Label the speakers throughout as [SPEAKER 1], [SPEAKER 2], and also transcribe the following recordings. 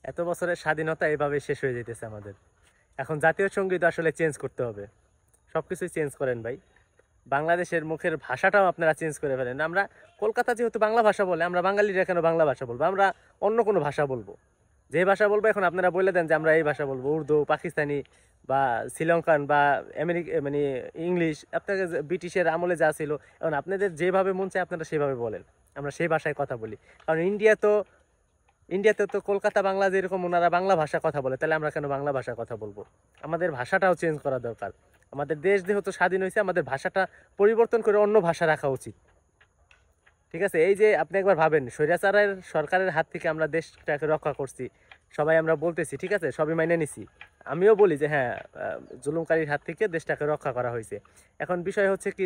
[SPEAKER 1] এত বছরের স্বাধীনতা এভাবে শেষ হয়ে যেতেছে আমাদের। এখন জাতীয় সঙ্গীত আসলে চেঞ্জ করতে হবে। সবকিছুই চেঞ্জ করেন ভাই। বাংলাদেশের মুখের ভাষাটাও আপনারা চেঞ্জ করে ফেলেন। আমরা কলকাতা যেহেতু বাংলা ভাষা বলে, আমরা বাঙালিরা কেন বাংলা ভাষা বলবো? আমরা অন্য কোনো ভাষা বলবো। যে ভাষা বলবো এখন আপনারা বলে দেন যে আমরা এই ভাষা বলবো, উর্দু, পাকিস্তানি বা শ্রীলঙ্কান বা মানে ইংলিশ, আপনাকে ব্রিটিশের আমলে যা ছিল, এখন আপনাদের যেভাবে মন চায় আপনারা সেভাবে বলেন, আমরা সেই ভাষায় কথা বলি। কারণ ইন্ডিয়াতে তো কলকাতা বাংলা যেরকম ওনারা বাংলা ভাষা কথা বলে, তাহলে আমরা কেন বাংলা ভাষা কথা বলবো? আমাদের ভাষাটাও চেঞ্জ করা দরকার। আমাদের দেশ যেহেতু স্বাধীন হয়েছে, আমাদের ভাষাটা পরিবর্তন করে অন্য ভাষা রাখা উচিত। ঠিক আছে, এই যে আপনি একবার ভাবেন, স্বৈরাচারের সরকারের হাত থেকে আমরা দেশটাকে রক্ষা করছি, সবাই আমরা বলতেছি, ঠিক আছে, সবই মাইনে নিছি, আমিও বলি যে হ্যাঁ, জুলুমকারীর হাত থেকে দেশটাকে রক্ষা করা হয়েছে। এখন বিষয় হচ্ছে কি,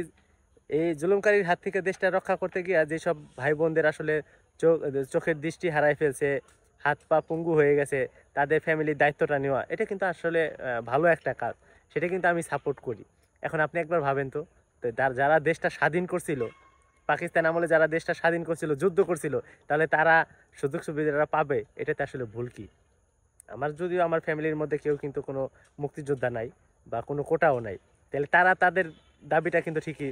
[SPEAKER 1] এই জুলুমকারীর হাত থেকে দেশটা রক্ষা করতে গিয়ে যেসব ভাই বোনদের আসলে চোখ চোখের দৃষ্টি হারায় ফেলছে, হাত পা পঙ্গু হয়ে গেছে, তাদের ফ্যামিলির দায়িত্বটা নেওয়া, এটা কিন্তু আসলে ভালো একটা কাজ। সেটা কিন্তু আমি সাপোর্ট করি। এখন আপনি একবার ভাবেন তো, তো যারা দেশটা স্বাধীন করছিল, পাকিস্তান আমলে যারা দেশটা স্বাধীন করছিল, যুদ্ধ করছিল, তাহলে তারা সুযোগ সুবিধাটা পাবে, এটাতে আসলে ভুল কি? আমার যদিও আমার ফ্যামিলির মধ্যে কেউ কিন্তু কোনো মুক্তিযোদ্ধা নাই বা কোনো কোটাও নাই, তাহলে তারা তাদের দাবিটা কিন্তু ঠিকই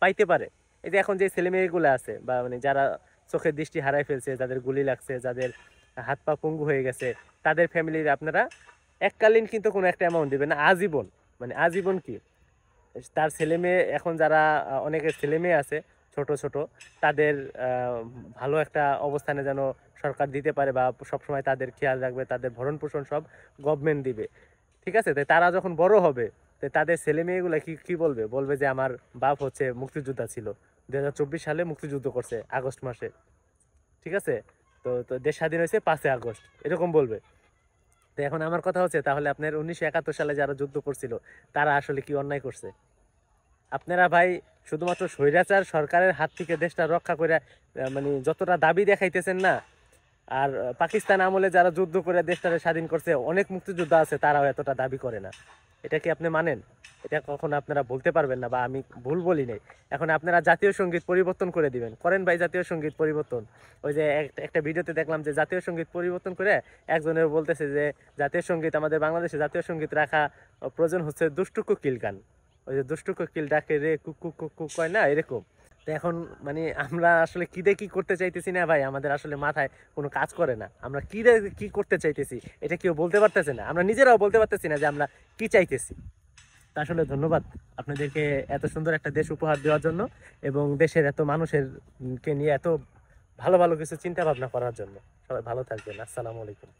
[SPEAKER 1] পাইতে পারে। এই যে এখন যে ছেলে মেয়েগুলো আছে বা মানে যারা চোখের দৃষ্টি হারাই ফেলছে, যাদের গুলি লাগছে, যাদের হাত পা পঙ্গু হয়ে গেছে, তাদের ফ্যামিলির আপনারা এককালীন কিন্তু কোনো একটা অ্যামাউন্ট দিবেন না, আজীবন। মানে আজীবন কি, তার ছেলে মেয়ে এখন যারা অনেকের ছেলে মেয়ে আছে ছোট ছোট, তাদের ভালো একটা অবস্থানে যেন সরকার দিতে পারে, বা সবসময় তাদের খেয়াল রাখবে, তাদের ভরণ পোষণ সব গভর্নমেন্ট দিবে। ঠিক আছে, তো তারা যখন বড় হবে, তো তাদের ছেলে মেয়েগুলো কি কি বলবে? বলবে যে আমার বাপ হচ্ছে মুক্তিযোদ্ধা ছিল, 2024 সালে মুক্তিযুদ্ধ করছে আগস্ট মাসে। ঠিক আছে, তো তো দেশ স্বাধীন হয়েছে 5 আগস্ট, এরকম বলবে। তো এখন আমার কথা হচ্ছে, তাহলে আপনার 1971 সালে যারা যুদ্ধ করছিল, তারা আসলে কি অন্যায় করছে? আপনারা ভাই শুধুমাত্র স্বৈরাচার সরকারের হাত থেকে দেশটা রক্ষা করে মানে যতটা দাবি দেখাইতেছেন না, আর পাকিস্তান আমলে যারা যুদ্ধ করে দেশটাকে স্বাধীন করছে, অনেক মুক্তিযোদ্ধা আছে, তারাও এতটা দাবি করে না। এটা কি আপনি মানেন? এটা কখনো আপনারা বলতে পারবেন না, বা আমি ভুল বলি নাই। এখন আপনারা জাতীয় সঙ্গীত পরিবর্তন করে দিবেন, করেন ভাই জাতীয় সঙ্গীত পরিবর্তন। ওই যে একটা ভিডিওতে দেখলাম যে জাতীয় সঙ্গীত পরিবর্তন করে একজনের বলতেছে যে জাতীয় সঙ্গীত, আমাদের বাংলাদেশে জাতীয় সঙ্গীত রাখা প্রয়োজন হচ্ছে দুষ্টু কোকিল গান। ওই যে দুষ্টু কোকিল ডাকে রে কুক কুক কুক কুক কয় না, এরকম। তো এখন মানে আমরা আসলে কি দিয়ে কি করতে চাইতেছি না ভাই, আমাদের আসলে মাথায় কোনো কাজ করে না। আমরা কি দিয়ে কি করতে চাইতেছি এটা কেউ বলতে পারতেছে না, আমরা নিজেরাও বলতে পারতেছি না যে আমরা কি চাইতেছি। তা আসলে ধন্যবাদ আপনাদেরকে এত সুন্দর একটা দেশ উপহার দেওয়ার জন্য, এবং দেশের এত মানুষের কে নিয়ে এত ভালো ভালো কিছু চিন্তা ভাবনা করার জন্য। সবাই ভালো থাকবেন। আসসালামু আলাইকুম।